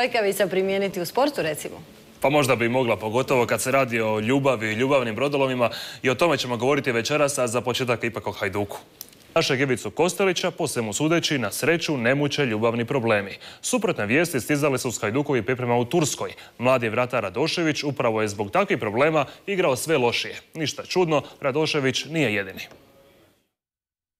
trajkavica primijeniti u sportu, recimo? Pa možda bi mogla, pogotovo kad se radi o ljubavi i ljubavnim brodolomima, i o tome ćemo govoriti večeras, a za početak ipak o Hajduku. Našeg Ivicu Kostelića, po svemu sudeći, na sreću ne muče ljubavni problemi. Suprotne vijesti stizale su s Hajdukovih priprema u Turskoj. Mladi vratar Radošević upravo je zbog takvih problema igrao sve lošije. Ništa čudno, Radošević nije jedini.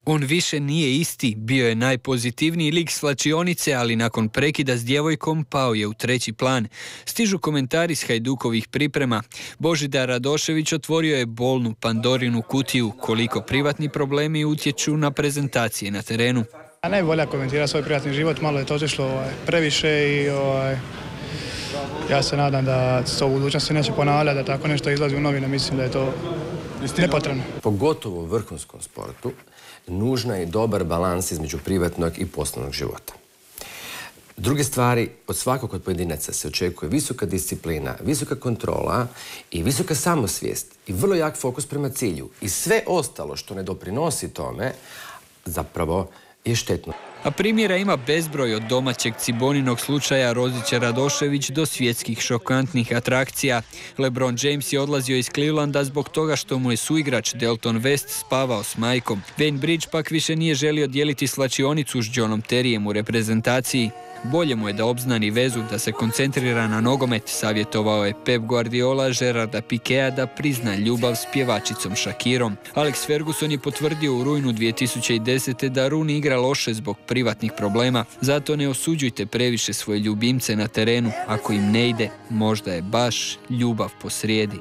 On više nije isti, bio je najpozitivniji lik svlačionice, ali nakon prekida s djevojkom pao je u treći plan. Stižu komentari s Hajdukovih priprema. Božidar Radošević otvorio je bolnu Pandorinu kutiju, koliko privatni problemi utječu na prezentacije na terenu. Ne bi volja komentirati svoj privatni život, malo je to otišlo previše i ja se nadam da se to u budućnosti neće ponavljati, da tako nešto izlazi u novine, mislim da je to nepotrebno. Pogotovo u vrhunskom sportu nužno je dobar balans između privatnog i poslovnog života. Druge stvari, od svakog od pojedinaca se očekuje visoka disciplina, visoka kontrola i visoka samosvijest i vrlo jak fokus prema cilju. I sve ostalo što ne doprinosi tome zapravo je štetno. A primjera ima bezbroj, od domaćeg Ciboninog slučaja Rozića Radošević do svjetskih šokantnih atrakcija. LeBron James je odlazio iz Clevelanda zbog toga što mu je suigrač Delton West spavao s majkom. Wayne Bridge pak više nije želio dijeliti svlačionicu s Johnom Terryem u reprezentaciji. Bolje mu je da obznani vezu, da se koncentrira na nogomet, savjetovao je Pep Guardiola Gerarda Piquea da prizna ljubav s pjevačicom Shakirom. Alex Ferguson je potvrdio u rujnu 2010. da Rooney igra loše zbog privatnih problema. Zato ne osuđujte previše svoje ljubimce na terenu. Ako im ne ide, možda je baš ljubav posrijedi.